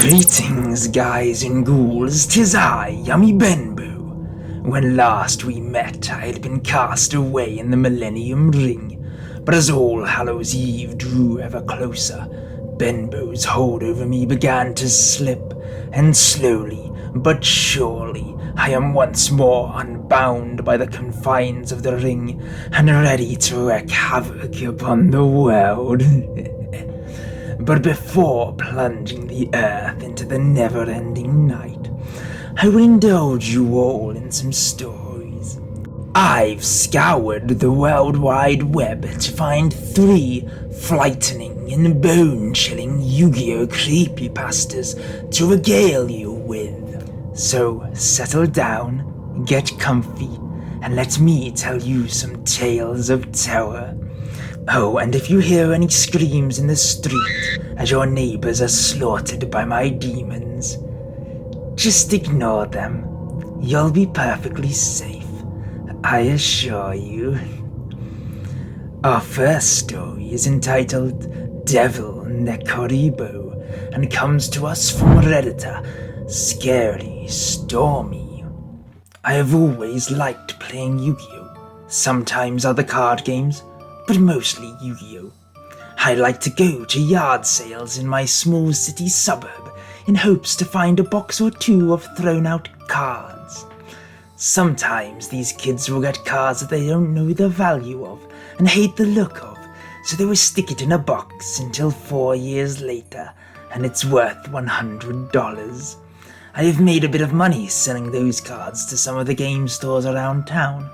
Greetings, guys and ghouls, 'tis I, Yami Benbo. When last we met, I had been cast away in the Millennium Ring, but as All Hallows Eve drew ever closer, Benbo's hold over me began to slip, and slowly but surely I am once more unbound by the confines of the ring and ready to wreak havoc upon the world. But before plunging the earth into the never-ending night, I will indulge you all in some stories. I've scoured the World Wide Web to find 3 frightening and bone-chilling Yu-Gi-Oh! Creepypastas to regale you with. So settle down, get comfy, and let me tell you some tales of terror. Oh, and if you hear any screams in the street as your neighbors are slaughtered by my demons, just ignore them. You'll be perfectly safe, I assure you. Our first story is entitled Devil Nekuriboh and comes to us from Redditor Scary Stormy. I have always liked playing Yu-Gi-Oh! Sometimes other card games, but mostly Yu-Gi-Oh! I like to go to yard sales in my small city suburb in hopes to find a box or 2 of thrown-out cards. Sometimes these kids will get cards that they don't know the value of and hate the look of, so they will stick it in a box until 4 years later, and it's worth $100. I have made a bit of money selling those cards to some of the game stores around town,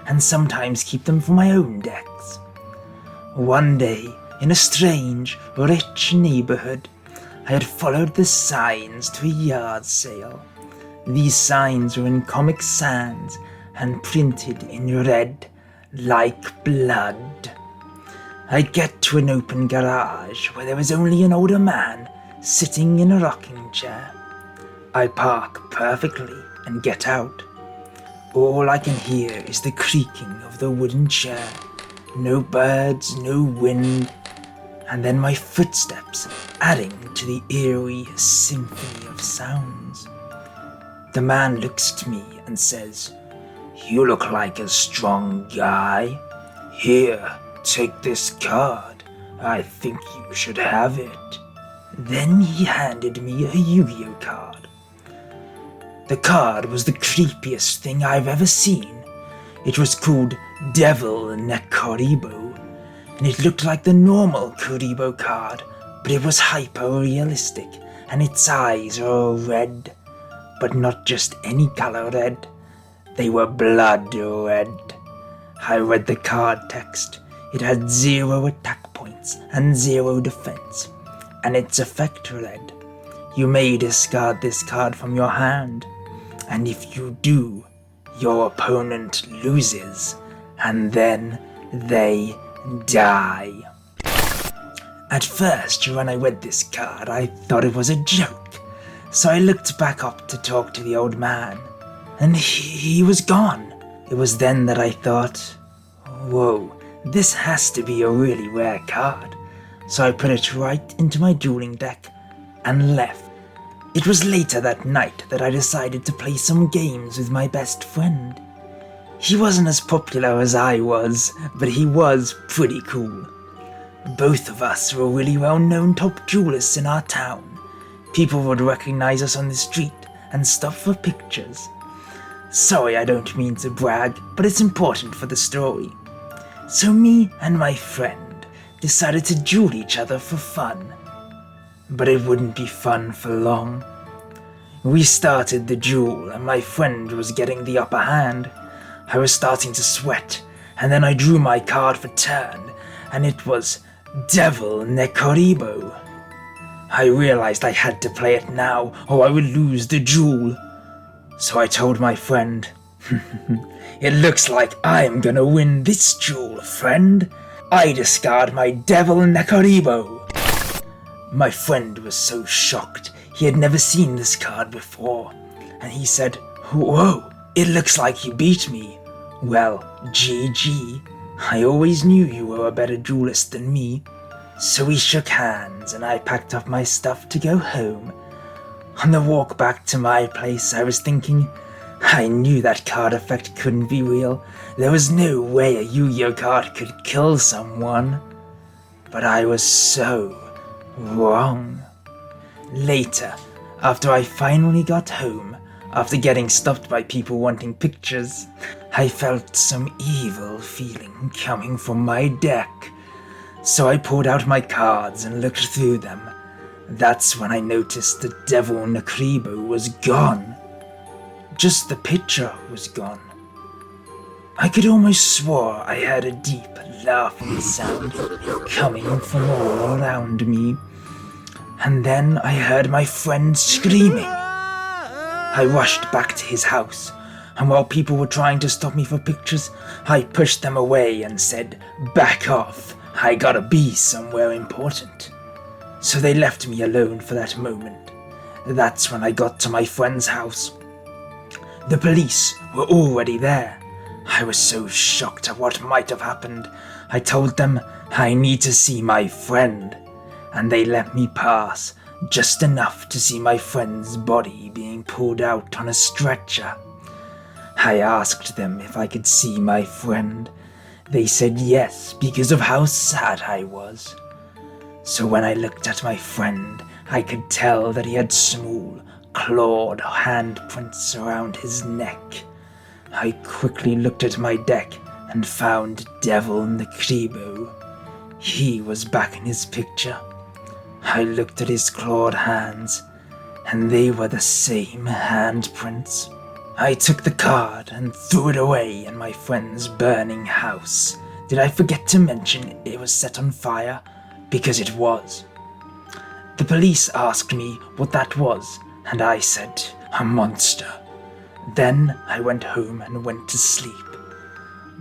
and sometimes keep them for my own decks. One day, in a strange, rich neighborhood, I had followed the signs to a yard sale. These signs were in Comic Sans and printed in red, like blood. I get to an open garage where there was only an older man sitting in a rocking chair. I park perfectly and get out. All I can hear is the creaking of the wooden chair. No birds, no wind, and then my footsteps adding to the eerie symphony of sounds. The man looks at me and says, "You look like a strong guy. Here, take this card. I think you should have it." Then he handed me a Yu-Gi-Oh! Card. The card was the creepiest thing I've ever seen. It was called Devil Nekuriboh, and it looked like the normal Kuriboh card, but it was hyper-realistic, and its eyes were red. But not just any color red. They were blood red. I read the card text. It had 0 attack points and 0 defense, and its effect read, "You may discard this card from your hand, and if you do, your opponent loses, and then they die." At first, when I read this card, I thought it was a joke, so I looked back up to talk to the old man, and he was gone. It was then that I thought, whoa, this has to be a really rare card, so I put it right into my dueling deck and left. It was later that night that I decided to play some games with my best friend. He wasn't as popular as I was, but he was pretty cool. Both of us were really well-known top duelists in our town. People would recognize us on the street and stop for pictures. Sorry, I don't mean to brag, but it's important for the story. So me and my friend decided to duel each other for fun. But it wouldn't be fun for long. We started the duel and my friend was getting the upper hand. I was starting to sweat, and then I drew my card for turn, and it was Devil Nekuriboh. I realized I had to play it now, or I would lose the duel. So I told my friend, "It looks like I'm gonna win this duel, friend. I discard my Devil Nekuriboh." My friend was so shocked. He had never seen this card before, and he said, "Whoa, it looks like you beat me." Well, GG. I always knew you were a better duelist than me. So we shook hands and I packed up my stuff to go home, On the walk back to my place, I was thinking, I knew that card effect couldn't be real. There was no way a Yu-Gi-Oh card could kill someone. But I was so wrong. Later, after I finally got home, after getting stopped by people wanting pictures, I felt some evil feeling coming from my deck. So I pulled out my cards and looked through them. That's when I noticed the devil Nekuriboh was gone. Just the picture was gone. I could almost swear I heard a deep laughing sound coming from all around me. And then I heard my friend screaming. I rushed back to his house, and while people were trying to stop me for pictures, I pushed them away and said, "Back off, I gotta be somewhere important." So they left me alone for that moment. That's when I got to my friend's house. The police were already there. I was so shocked at what might have happened. I told them I need to see my friend, and they let me pass, just enough to see my friend's body being pulled out on a stretcher. I asked them if I could see my friend. They said yes because of how sad I was. So when I looked at my friend, I could tell that he had small, clawed handprints around his neck. I quickly looked at my deck and found Devil Nekuriboh. He was back in his picture. I looked at his clawed hands, and they were the same handprints. I took the card and threw it away in my friend's burning house. Did I forget to mention it was set on fire? Because it was. The police asked me what that was, and I said, "A monster." Then I went home and went to sleep.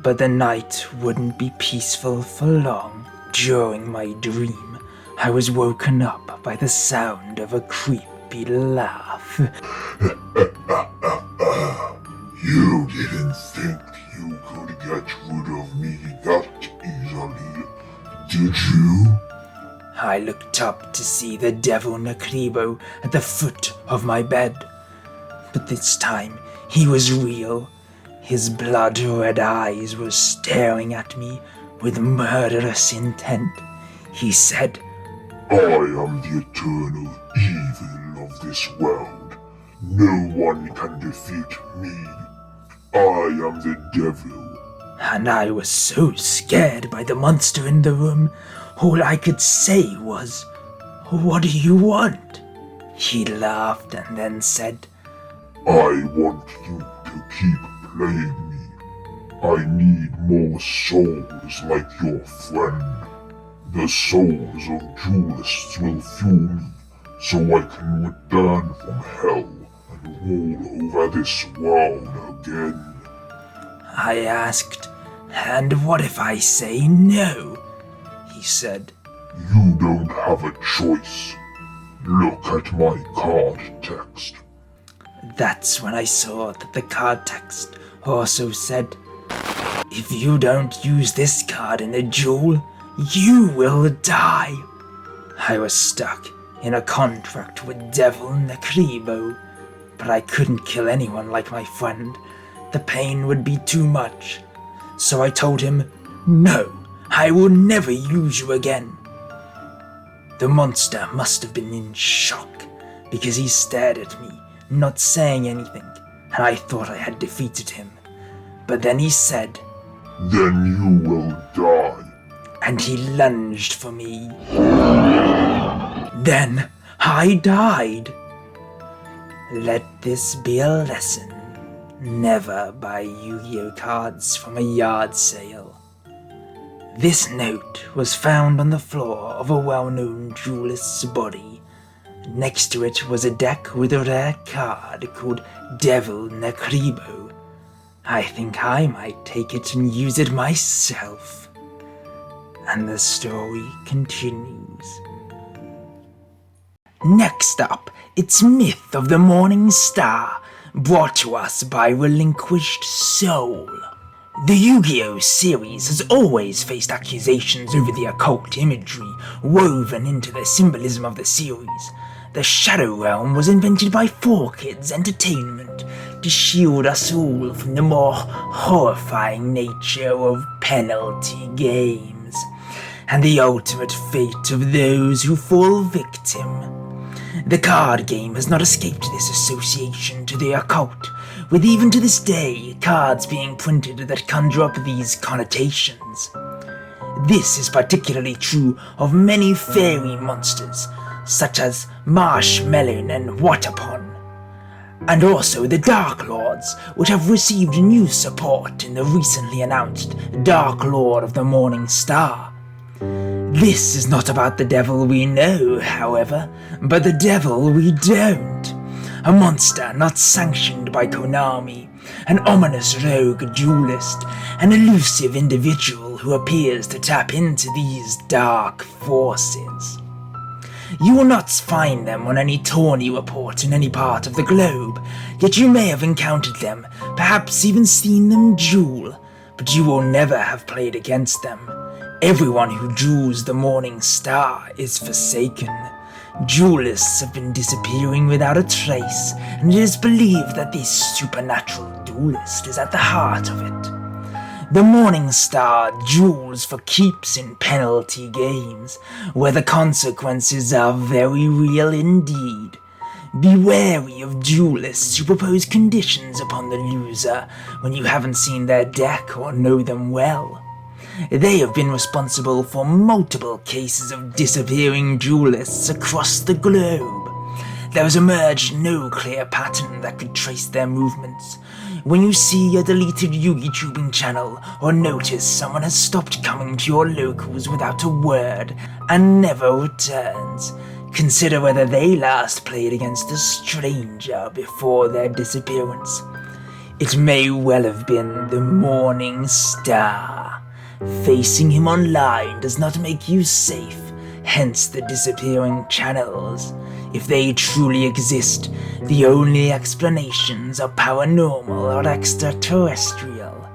But the night wouldn't be peaceful for long. During my dream, I was woken up by the sound of a creepy laugh. You didn't think you could get rid of me that easily, did you? I looked up to see the devil Nekuriboh at the foot of my bed. But this time, he was real. His blood-red eyes were staring at me with murderous intent. He said, "I am the eternal evil of this world. No one can defeat me. I am the devil." And I was so scared by the monster in the room, all I could say was, "What do you want?" He laughed and then said, "I want you to keep playing me. I need more souls like your friend. The souls of duelists will fuel me, so I can return from hell and rule over this world again." I asked, "And what if I say no?" He said, "You don't have a choice. Look at my card text." That's when I saw that the card text also said, "If you don't use this card in a duel, you will die." I was stuck in a contract with Devil Nekuriboh, but I couldn't kill anyone like my friend. The pain would be too much. So I told him, "No, I will never use you again." The monster must have been in shock, because he stared at me, not saying anything, and I thought I had defeated him. But then he said, "Then you will die." and he lunged for me. Then I died. Let this be a lesson. Never buy Yu-Gi-Oh cards from a yard sale. This note was found on the floor of a well-known duelist's body. Next to it was a deck with a rare card called Devil Nekuriboh. I think I might take it and use it myself. And the story continues. Next up, it's Myth of the Morning Star, brought to us by Relinquished Soul. The Yu-Gi-Oh! Series has always faced accusations over the occult imagery woven into the symbolism of the series. the Shadow Realm was invented by 4Kids Entertainment to shield us all from the more horrifying nature of penalty games, and the ultimate fate of those who fall victim. The card game has not escaped this association to the occult, with even to this day cards being printed that conjure up these connotations. This is particularly true of many fairy monsters, such as Marshmelon and Waterpon, and also the Dark Lords, which have received new support in the recently announced Dark Lord of the Morning Star. This is not about the devil we know, however, but the devil we don't. A monster not sanctioned by Konami, an ominous rogue duelist, an elusive individual who appears to tap into these dark forces. You will not find them on any tourney report in any part of the globe, yet you may have encountered them, perhaps even seen them duel, but you will never have played against them. Everyone who duels the Morning Star is forsaken. Duelists have been disappearing without a trace, and it is believed that this supernatural duelist is at the heart of it. The Morning Star duels for keeps in penalty games, where the consequences are very real indeed. Be wary of duelists who propose conditions upon the loser when you haven't seen their deck or know them well. They have been responsible for multiple cases of disappearing duelists across the globe. There has emerged no clear pattern that could trace their movements. When you see a deleted YouTubing channel or notice someone has stopped coming to your locals without a word and never returns, consider whether they last played against a stranger before their disappearance. It may well have been the Morning Star. Facing him online does not make you safe, hence the disappearing channels. If they truly exist, the only explanations are paranormal or extraterrestrial.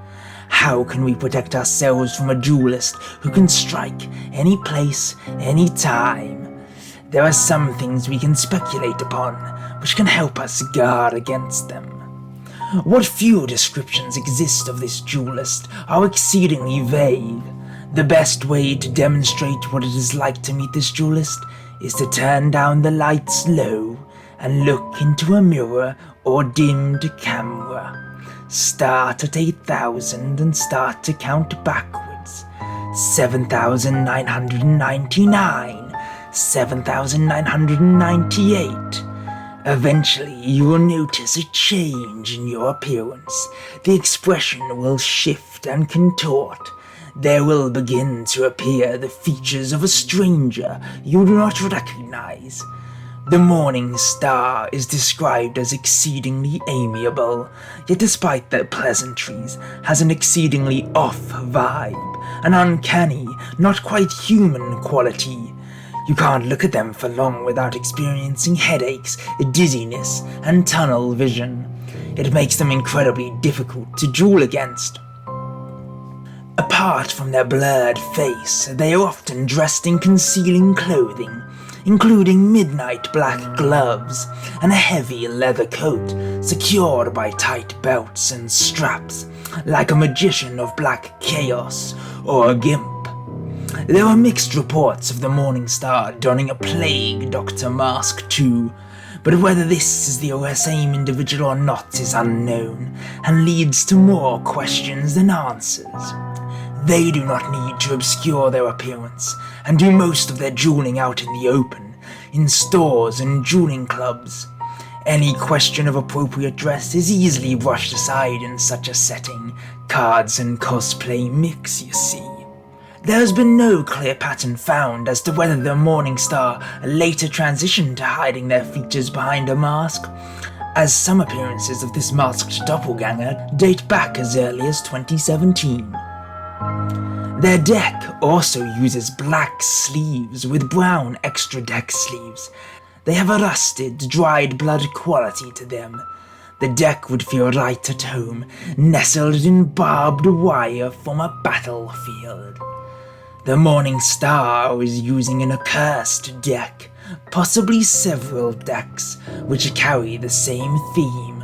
How can we protect ourselves from a duelist who can strike any place, any time? There are some things we can speculate upon, which can help us guard against them. What few descriptions exist of this duelist are exceedingly vague. The best way to demonstrate what it is like to meet this duelist is to turn down the lights low and look into a mirror or dimmed camera. Start at 8,000 and start to count backwards. 7,999, 7,998. Eventually, you will notice a change in your appearance. The expression will shift and contort. There will begin to appear the features of a stranger you do not recognize. The Morning Star is described as exceedingly amiable, yet despite their pleasantries, has an exceedingly off vibe, an uncanny, not quite human quality. You can't look at them for long without experiencing headaches, dizziness, and tunnel vision. It makes them incredibly difficult to duel against. Apart from their blurred face, they are often dressed in concealing clothing, including midnight black gloves and a heavy leather coat secured by tight belts and straps, like a magician of black chaos or a gimp. There are mixed reports of the Morning Star donning a plague doctor mask too, but whether this is the same individual or not is unknown, and leads to more questions than answers. They do not need to obscure their appearance, and do most of their dueling out in the open, in stores and dueling clubs. Any question of appropriate dress is easily brushed aside in such a setting. Cards and cosplay mix, you see. There has been no clear pattern found as to whether the Morning Star later transitioned to hiding their features behind a mask, as some appearances of this masked doppelganger date back as early as 2017. Their deck also uses black sleeves with brown extra deck sleeves. They have a rusted, dried blood quality to them. The deck would feel right at home, nestled in barbed wire from a battlefield. The Morning Star is using an accursed deck, possibly several decks, which carry the same theme.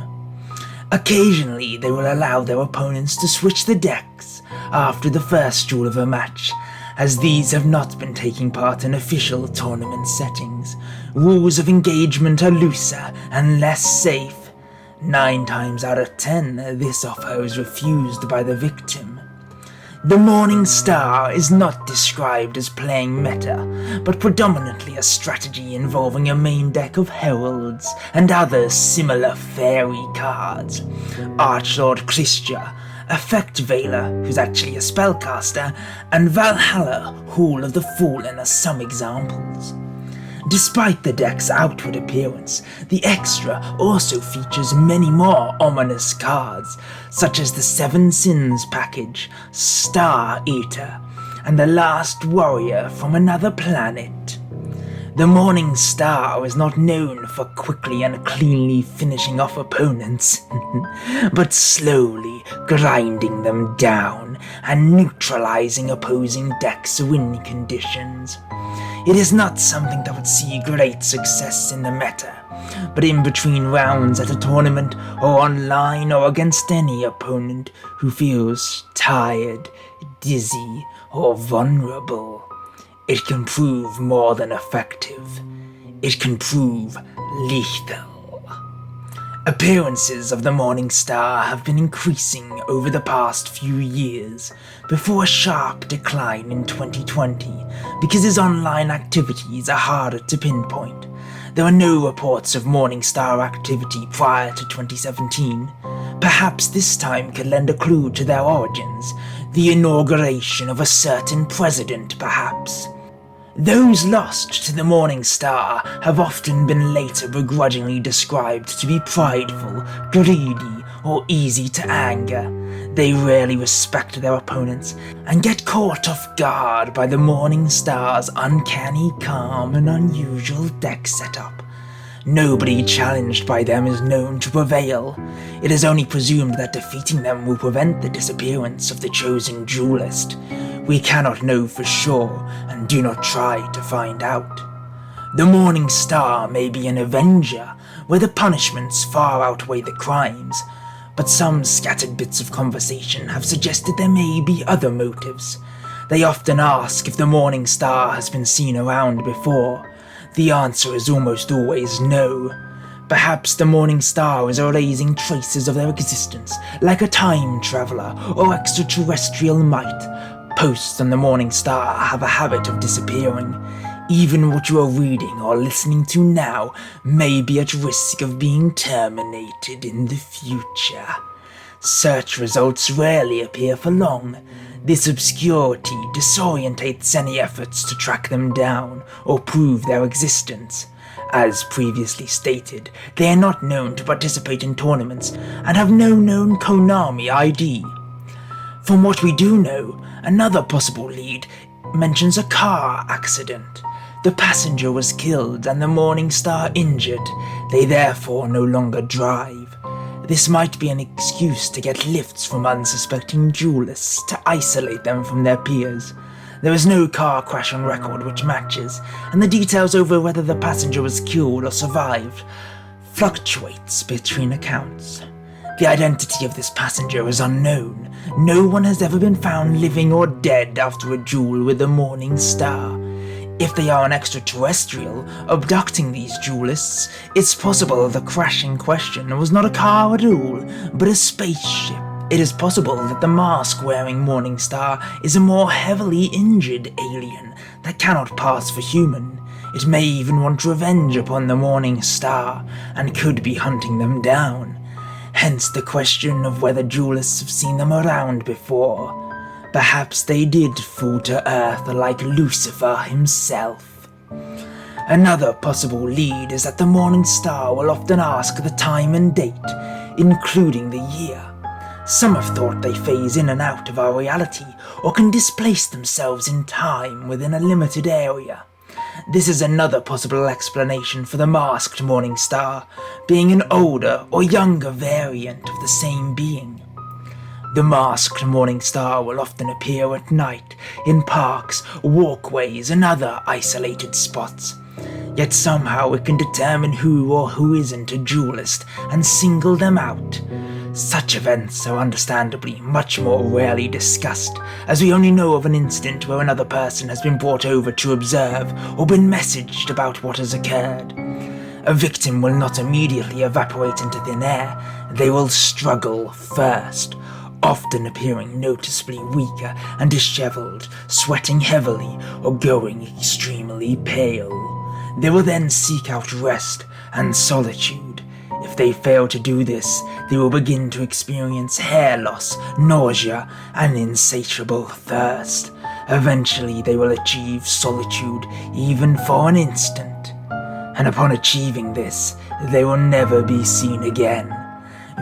Occasionally, they will allow their opponents to switch the decks after the first duel of a match, as these have not been taking part in official tournament settings. Rules of engagement are looser and less safe. 9 times out of 10, this offer is refused by the victim. The Morning Star is not described as playing meta, but predominantly a strategy involving a main deck of heralds and other similar fairy cards. Archlord Christia, Effect Veiler, who's actually a spellcaster, and Valhalla, Hall of the Fallen are some examples. Despite the deck's outward appearance, the extra also features many more ominous cards, such as the Seven Sins package, Star Eater, and the Last Warrior from Another Planet. The Morning Star is not known for quickly and cleanly finishing off opponents, but slowly grinding them down and neutralizing opposing decks' win conditions. It is not something that would see great success in the meta, but in between rounds at a tournament or online or against any opponent who feels tired, dizzy, or vulnerable, it can prove more than effective. It can prove lethal. Appearances of the Morning Star have been increasing over the past few years, before a sharp decline in 2020 because his online activities are harder to pinpoint. There are no reports of Morning Star activity prior to 2017. Perhaps this time could lend a clue to their origins, the inauguration of a certain president perhaps. Those lost to the Morning Star have often been later begrudgingly described to be prideful, greedy, or easy to anger. They rarely respect their opponents and get caught off guard by the Morning Star's uncanny calm and unusual deck setup. Nobody challenged by them is known to prevail. It is only presumed that defeating them will prevent the disappearance of the chosen duelist. We cannot know for sure, and do not try to find out. The Morning Star may be an avenger, where the punishments far outweigh the crimes, but some scattered bits of conversation have suggested there may be other motives. They often ask if the Morning Star has been seen around before. The answer is almost always no. Perhaps the Morning Star is erasing traces of their existence, like a time traveler or extraterrestrial might. Posts on the Morning Star have a habit of disappearing. Even what you are reading or listening to now may be at risk of being terminated in the future. Search results rarely appear for long. This obscurity disorientates any efforts to track them down or prove their existence. As previously stated, they are not known to participate in tournaments and have no known Konami ID. From what we do know, another possible lead mentions a car accident. The passenger was killed and the Morning Star injured. They therefore no longer drive. This might be an excuse to get lifts from unsuspecting duelists to isolate them from their peers. There is no car crash on record which matches, and the details over whether the passenger was killed or survived fluctuates between accounts. The identity of this passenger is unknown. No one has ever been found living or dead after a duel with the Morning Star. If they are an extraterrestrial abducting these duelists, it's possible the crash in question was not a car at all, but a spaceship. It is possible that the mask-wearing Morning Star is a more heavily injured alien that cannot pass for human. It may even want revenge upon the Morning Star, and could be hunting them down. Hence the question of whether duelists have seen them around before. Perhaps they did fall to Earth like Lucifer himself. Another possible lead is that the Morning Star will often ask the time and date, including the year. Some have thought they phase in and out of our reality, or can displace themselves in time within a limited area. This is another possible explanation for the masked Morning Star being an older or younger variant of the same being. The masked Morning Star will often appear at night in parks, walkways, and other isolated spots. yet somehow it can determine who or who isn't a duelist and single them out. Such events are understandably much more rarely discussed, as we only know of an incident where another person has been brought over to observe or been messaged about what has occurred. A victim will not immediately evaporate into thin air, they will struggle first, often appearing noticeably weaker and disheveled, sweating heavily, or going extremely pale. They will then seek out rest and solitude. If they fail to do this, they will begin to experience hair loss, nausea, and insatiable thirst. Eventually, they will achieve solitude even for an instant. And upon achieving this, they will never be seen again.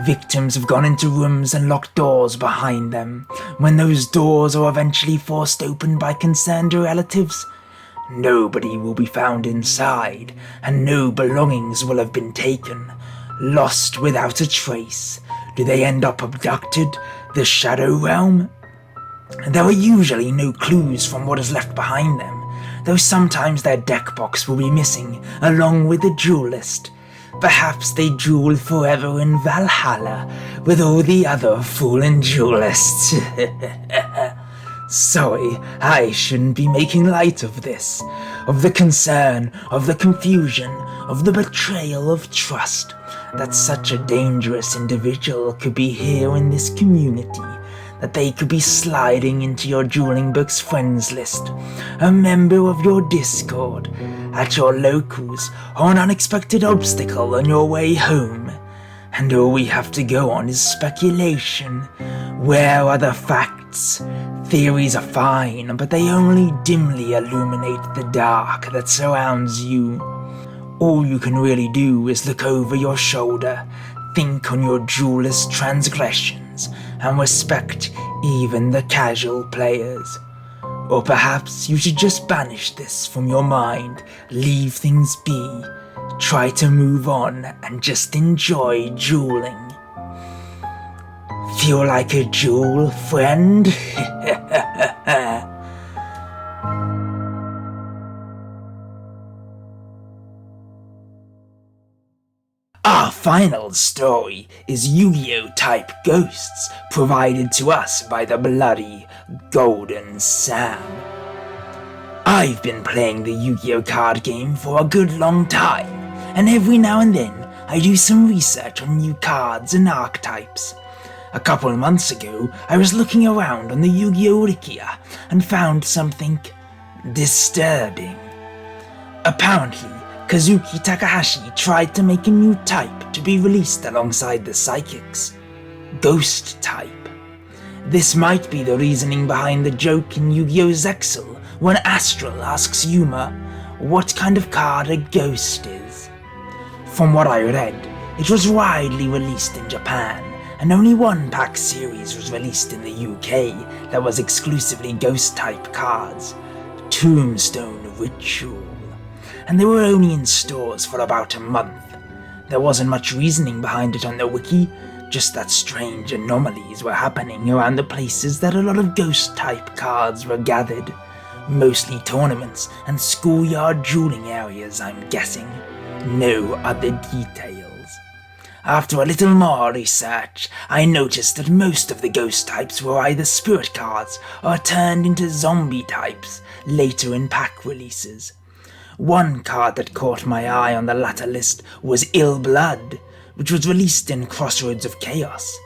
Victims have gone into rooms and locked doors behind them. When those doors are eventually forced open by concerned relatives, nobody will be found inside, and no belongings will have been taken. Lost without a trace. Do they end up abducted? The Shadow Realm? There are usually no clues from what is left behind them, though sometimes their deck box will be missing, along with the duelist. Perhaps they duel forever in Valhalla with all the other fallen duelists. Sorry, I shouldn't be making light of this, of the concern, of the confusion, of the betrayal of trust, that such a dangerous individual could be here in this community, that they could be sliding into your dueling book's friends list, a member of your Discord, at your locals, or an unexpected obstacle on your way home. And all we have to go on is speculation. Where are the facts? Theories are fine, but they only dimly illuminate the dark that surrounds you. All you can really do is look over your shoulder, think on your duelist transgressions, and respect even the casual players. Or perhaps you should just banish this from your mind, leave things be, try to move on and just enjoy dueling. Feel like a duel, friend? Our final story is Yu-Gi-Oh! Type ghosts, provided to us by the bloody Golden Sam. I've been playing the Yu-Gi-Oh! Card game for a good long time, and every now and then I do some research on new cards and archetypes. A couple months ago, I was looking around on the Yu-Gi-Oh! Wikia and found something disturbing. Apparently, Kazuki Takahashi tried to make a new type to be released alongside the Psychics. Ghost type. This might be the reasoning behind the joke in Yu-Gi-Oh! Zexal when Astral asks Yuma what kind of card a ghost is. From what I read, it was widely released in Japan, and only one pack series was released in the UK that was exclusively ghost type cards, Tombstone Ritual, and they were only in stores for about a month. There wasn't much reasoning behind it on the wiki, just that strange anomalies were happening around the places that a lot of ghost type cards were gathered, mostly tournaments and schoolyard dueling areas, I'm guessing. No other details. After a little more research, I noticed that most of the ghost types were either spirit cards or turned into zombie types later in pack releases. One card that caught my eye on the latter list was Ill Blood, which was released in Crossroads of Chaos.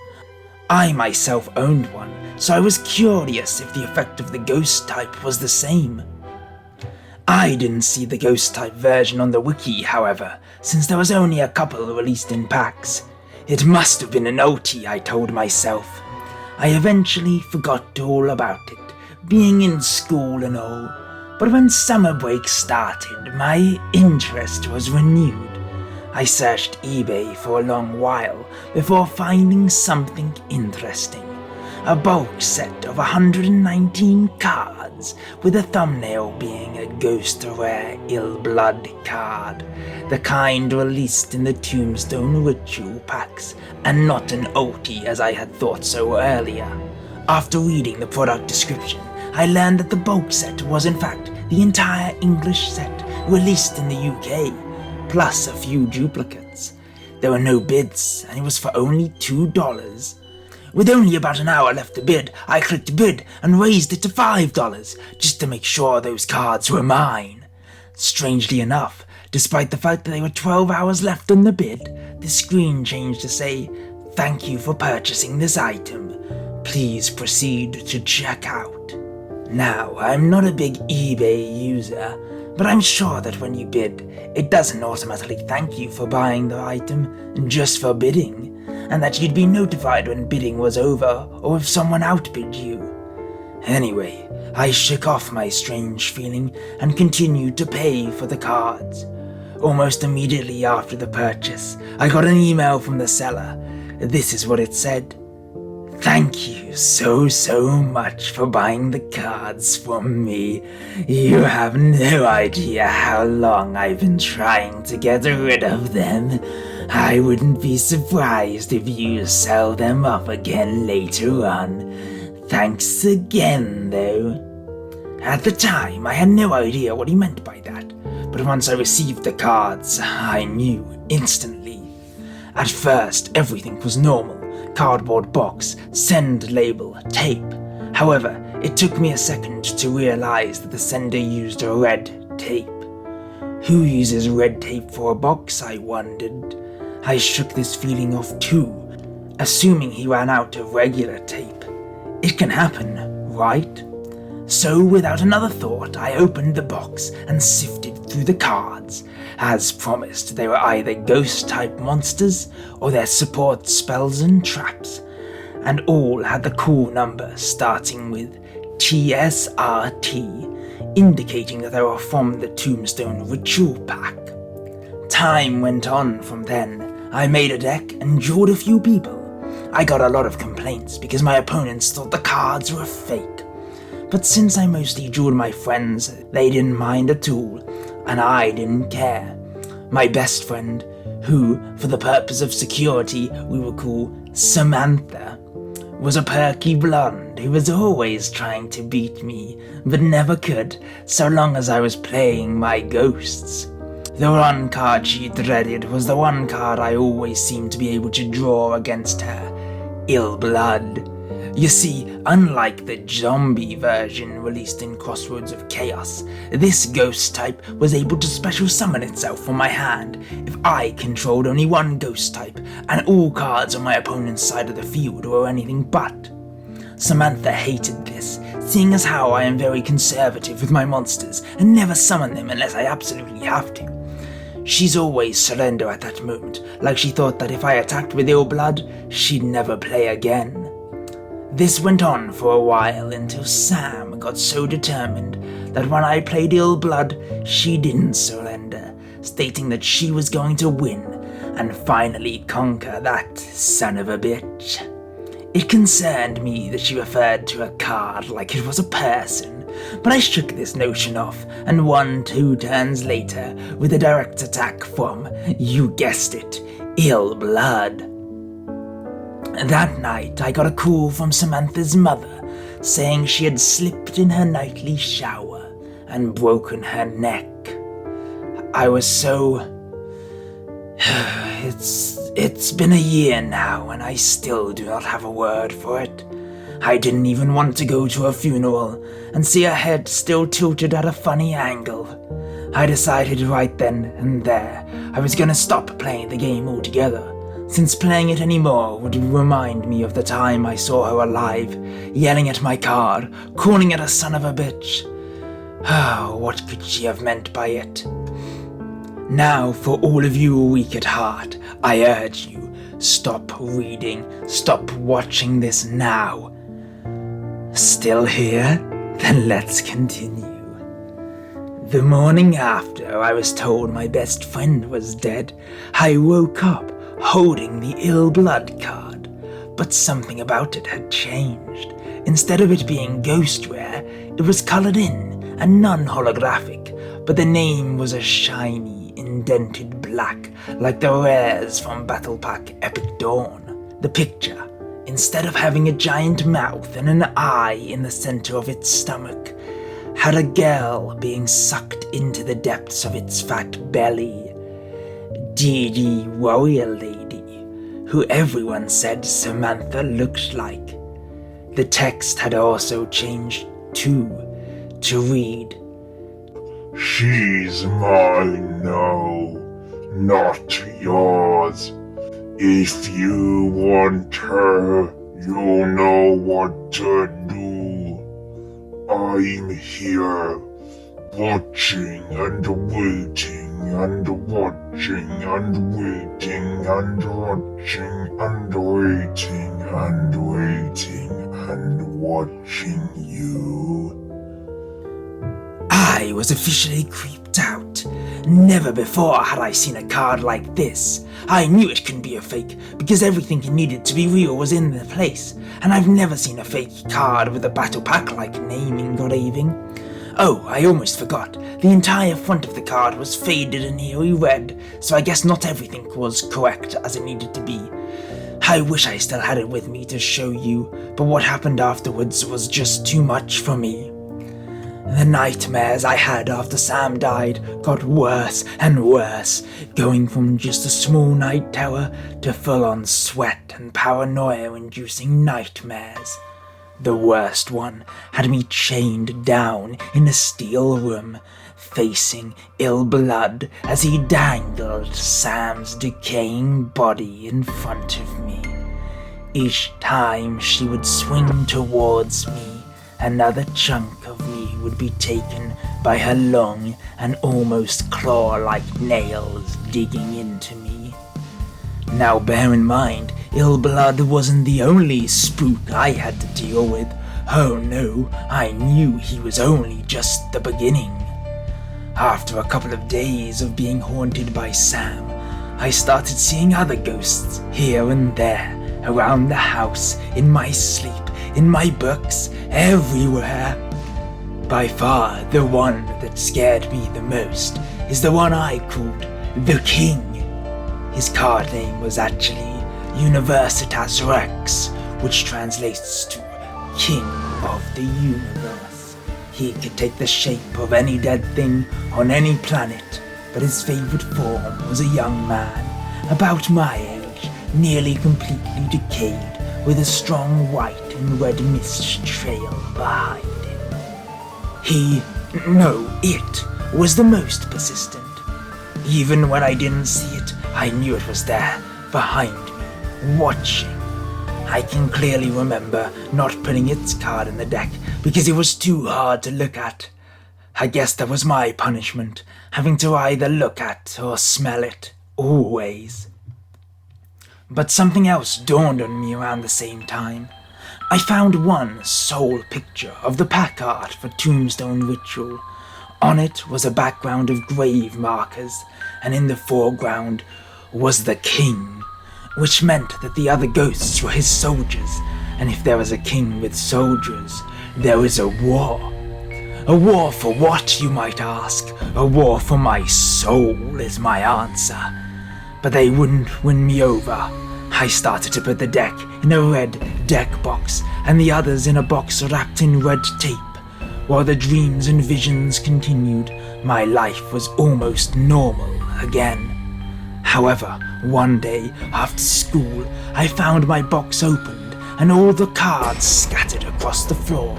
I myself owned one, so I was curious if the effect of the ghost type was the same. I didn't see the ghost type version on the wiki, however, since there was only a couple released in packs. It must have been an OT, I told myself. I eventually forgot all about it, being in school and all, but when summer break started, my interest was renewed. I searched eBay for a long while before finding something interesting. A bulk set of 119 cards, with a thumbnail being a Ghost Rare Ill Blood card, the kind released in the Tombstone Ritual packs, and not an OT as I had thought so earlier. After reading the product description, I learned that the bulk set was in fact the entire English set released in the UK, plus a few duplicates. There were no bids, and it was for only $2. With only about an hour left to bid, I clicked bid and raised it to $5, just to make sure those cards were mine. Strangely enough, despite the fact that there were 12 hours left on the bid, the screen changed to say, "Thank you for purchasing this item. Please proceed to check out." Now, I'm not a big eBay user, but I'm sure that when you bid, it doesn't automatically thank you for buying the item just for bidding, and that you'd be notified when bidding was over or if someone outbid you. Anyway, I shook off my strange feeling and continued to pay for the cards. Almost immediately after the purchase, I got an email from the seller. This is what it said. "Thank you so much for buying the cards from me. You have no idea how long I've been trying to get rid of them. I wouldn't be surprised if you sell them off again later on. Thanks again, though." At the time, I had no idea what he meant by that, but once I received the cards, I knew instantly. At first, everything was normal. Cardboard box, send label, tape. However, it took me a second to realize that the sender used red tape. Who uses red tape for a box, I wondered. I shook this feeling off too, assuming he ran out of regular tape. It can happen, right? So without another thought, I opened the box and sifted through the cards. As promised, they were either ghost-type monsters or their support spells and traps, and all had the cool number starting with TSRT, indicating that they were from the Tombstone Ritual Pack. Time went on from then. I made a deck and drawed a few people. I got a lot of complaints because my opponents thought the cards were fake. But since I mostly drew my friends, they didn't mind at all, and I didn't care. My best friend, who, for the purpose of security, we will call Samantha, was a perky blonde who was always trying to beat me, but never could, so long as I was playing my ghosts. The one card she dreaded was the one card I always seemed to be able to draw against her, Ill Blood. You see, unlike the zombie version released in Crossroads of Chaos, this ghost type was able to special summon itself from my hand if I controlled only one ghost type, and all cards on my opponent's side of the field were anything but. Samantha hated this, seeing as how I am very conservative with my monsters and never summon them unless I absolutely have to. She's always surrender at that moment, like she thought that if I attacked with Ill Blood, she'd never play again. This went on for a while until Sam got so determined that when I played Ill Blood, she didn't surrender, stating that she was going to win and finally conquer that son of a bitch. It concerned me that she referred to a card like it was a person, but I shook this notion off and won 2 turns later with a direct attack from, you guessed it, Ill Blood. That night, I got a call from Samantha's mother, saying she had slipped in her nightly shower and broken her neck. I was so... It's been a year now, and I still do not have a word for it. I didn't even want to go to her funeral and see her head still tilted at a funny angle. I decided right then and there I was gonna stop playing the game altogether, since playing it anymore would remind me of the time I saw her alive, yelling at my card, calling it a son of a bitch. Oh, what could she have meant by it? Now, for all of you weak at heart, I urge you, stop reading, stop watching this now. Still here? Then let's continue. The morning after I was told my best friend was dead, I woke up holding the Ill Blood card, but something about it had changed. Instead of it being ghost rare, it was colored in and non-holographic, but the name was a shiny, indented black, like the rares from Battle Pack Epic Dawn. The picture, instead of having a giant mouth and an eye in the center of its stomach, had a girl being sucked into the depths of its fat belly. Dee warrior lady, who everyone said Samantha looked like. The text had also changed too, to read, She's mine now, not yours. If you want her, you'll know what to do. I'm here, watching and waiting and watching and waiting and watching and waiting and waiting and watching you. I was officially creeped out. Never before had I seen a card like this. I knew it couldn't be a fake, because everything it needed to be real was in the place, and I've never seen a fake card with a battle pack-like naming or raving. Oh, I almost forgot. The entire front of the card was faded and eerie red, so I guess not everything was correct as it needed to be. I wish I still had it with me to show you, but what happened afterwards was just too much for me. The nightmares I had after Sam died got worse and worse, going from just a small night terror to full-on sweat and paranoia-inducing nightmares. The worst one had me chained down in a steel room, facing ill blood as he dangled Sam's decaying body in front of me. Each time she would swing towards me, another chunk of me would be taken by her long and almost claw-like nails digging into me. Now bear in mind, ill blood wasn't the only spook I had to deal with. Oh no, I knew he was only just the beginning. After a couple of days of being haunted by Sam, I started seeing other ghosts here and there, around the house, in my sleep, in my books, everywhere. By far, the one that scared me the most is the one I called the King. His card name was actually Universitas Rex, which translates to King of the Universe. He could take the shape of any dead thing on any planet, but his favorite form was a young man, about my age, nearly completely decayed, with a strong white and red mist trail behind him. It was the most persistent. Even when I didn't see it, I knew it was there, behind me, watching. I can clearly remember not putting its card in the deck because it was too hard to look at. I guess that was my punishment, having to either look at or smell it, always. But something else dawned on me around the same time. I found one sole picture of the pack art for Tombstone Ritual. On it was a background of grave markers, and in the foreground was the King, which meant that the other ghosts were his soldiers, and if there was a king with soldiers, there was a war. A war for what, you might ask? A war for my soul is my answer. But they wouldn't win me over. I started to put the deck in a red deck box, and the others in a box wrapped in red tape. While the dreams and visions continued, my life was almost normal again. However, one day after school, I found my box opened and all the cards scattered across the floor.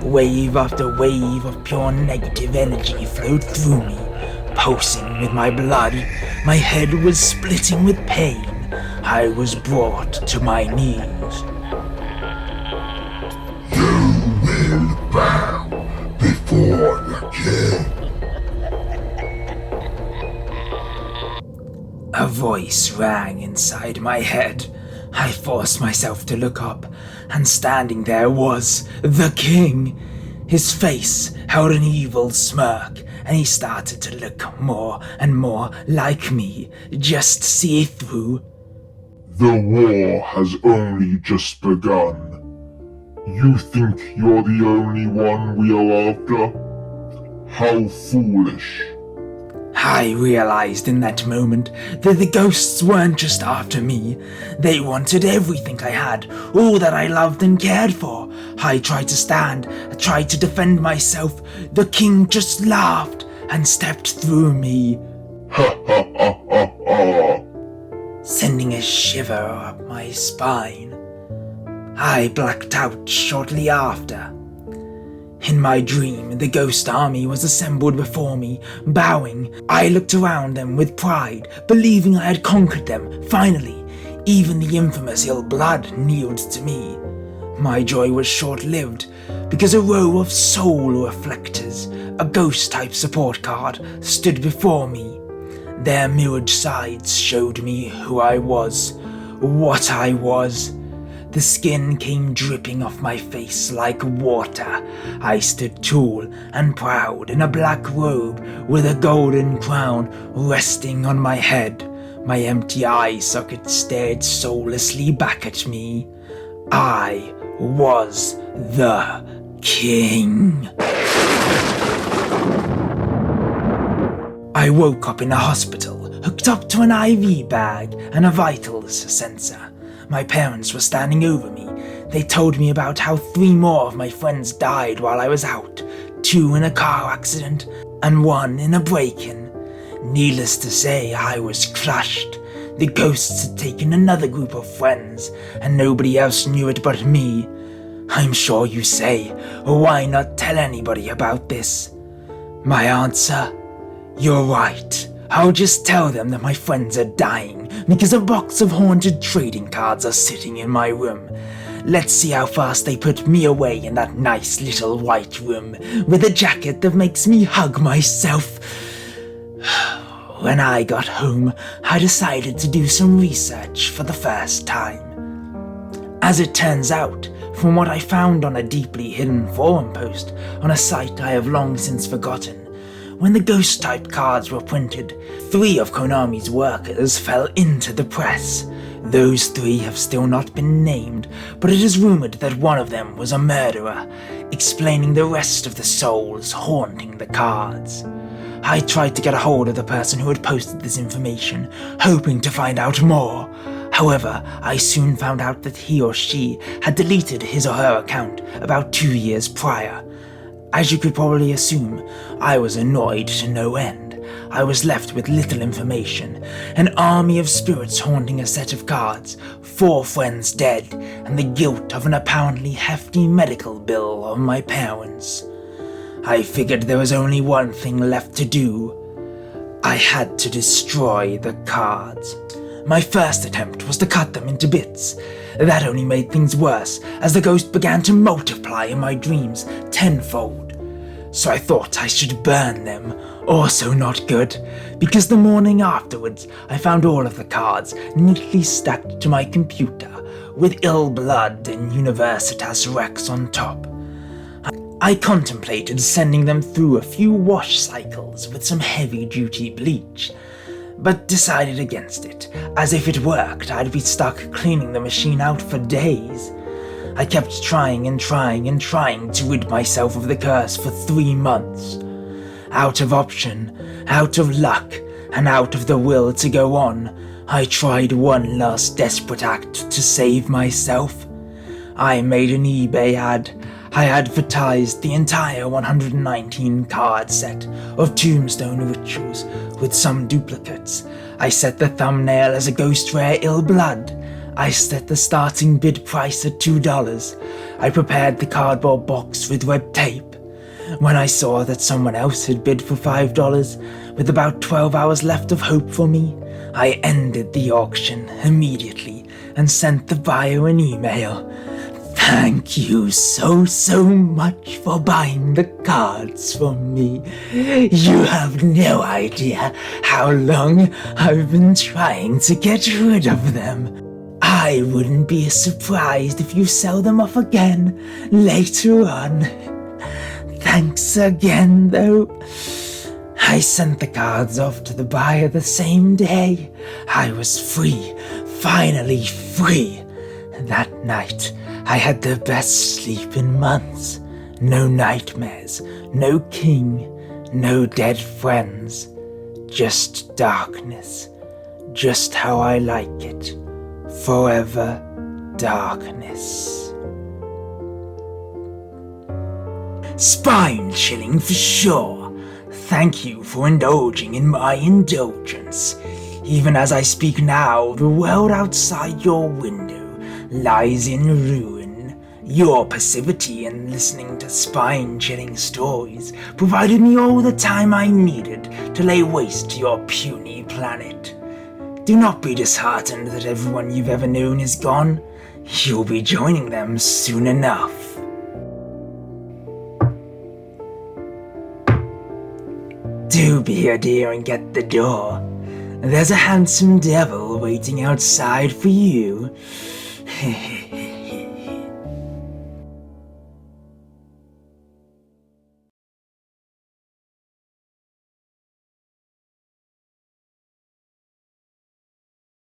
Wave after wave of pure negative energy flowed through me, pulsing with my blood. My head was splitting with pain. I was brought to my knees. You will bow before the King. A voice rang inside my head. I forced myself to look up, and standing there was the King. His face held an evil smirk, and he started to look more and more like me, just see-through. The war has only just begun. You think you're the only one we are after? How foolish. I realized in that moment that the ghosts weren't just after me. They wanted everything I had, all that I loved and cared for. I tried to stand, I tried to defend myself. The king just laughed and stepped through me, Ha ha ha ha ha! sending a shiver up my spine. I blacked out shortly after. In my dream, the ghost army was assembled before me, bowing. I looked around them with pride, believing I had conquered them, finally. Even the infamous ill blood kneeled to me. My joy was short-lived, because a row of soul reflectors, a ghost-type support card, stood before me. Their mirrored sides showed me who I was, what I was. The skin came dripping off my face like water. I stood tall and proud in a black robe with a golden crown resting on my head. My empty eye sockets stared soullessly back at me. I was the king. I woke up in a hospital, hooked up to an IV bag and a vitals sensor. My parents were standing over me. They told me about how 3 more of my friends died while I was out, 2 in a car accident and 1 in a break-in. Needless to say, I was crushed. The ghosts had taken another group of friends, and nobody else knew it but me. I'm sure you say, why not tell anybody about this? My answer? You're right. I'll just tell them that my friends are dying because a box of haunted trading cards are sitting in my room. Let's see how fast they put me away in that nice little white room with a jacket that makes me hug myself. When I got home, I decided to do some research for the first time. As it turns out, from what I found on a deeply hidden forum post on a site I have long since forgotten, when the ghost-type cards were printed, 3 of Konami's workers fell into the press. Those 3 have still not been named, but it is rumored that one of them was a murderer, explaining the rest of the souls haunting the cards. I tried to get a hold of the person who had posted this information, hoping to find out more. However, I soon found out that he or she had deleted his or her account about 2 years prior. As you could probably assume, I was annoyed to no end. I was left with little information, an army of spirits haunting a set of cards, 4 friends dead, and the guilt of an apparently hefty medical bill on my parents. I figured there was only one thing left to do. I had to destroy the cards. My first attempt was to cut them into bits. That only made things worse, as the ghost began to multiply in my dreams tenfold. So I thought I should burn them. Also not good, because the morning afterwards I found all of the cards neatly stacked to my computer, with ill blood and Universitas Rex on top. I contemplated sending them through a few wash cycles with some heavy-duty bleach, but decided against it, as if it worked I'd be stuck cleaning the machine out for days. I kept trying and trying and trying to rid myself of the curse for 3 months. Out of option, out of luck, and out of the will to go on, I tried one last desperate act to save myself. I made an eBay ad. I advertised the entire 119 card set of Tombstone Rituals with some duplicates. I set the thumbnail as a ghost rare ill blood. I set the starting bid price at $2. I prepared the cardboard box with red tape. When I saw that someone else had bid for $5, with about 12 hours left of hope for me, I ended the auction immediately and sent the buyer an email. Thank you so much for buying the cards from me. You have no idea how long I've been trying to get rid of them. I wouldn't be surprised if you sell them off again later on. Thanks again, though. I sent the cards off to the buyer the same day. I was free, finally free. That night, I had the best sleep in months. No nightmares, no king, no dead friends. Just darkness. Just how I like it. Forever darkness. Spine-chilling for sure. Thank you for indulging in my indulgence. Even as I speak now, the world outside your window lies in ruin. Your passivity in listening to spine-chilling stories provided me all the time I needed to lay waste to your puny planet. Do not be disheartened that everyone you've ever known is gone. You'll be joining them soon enough. Do be a dear and get the door. There's a handsome devil waiting outside for you.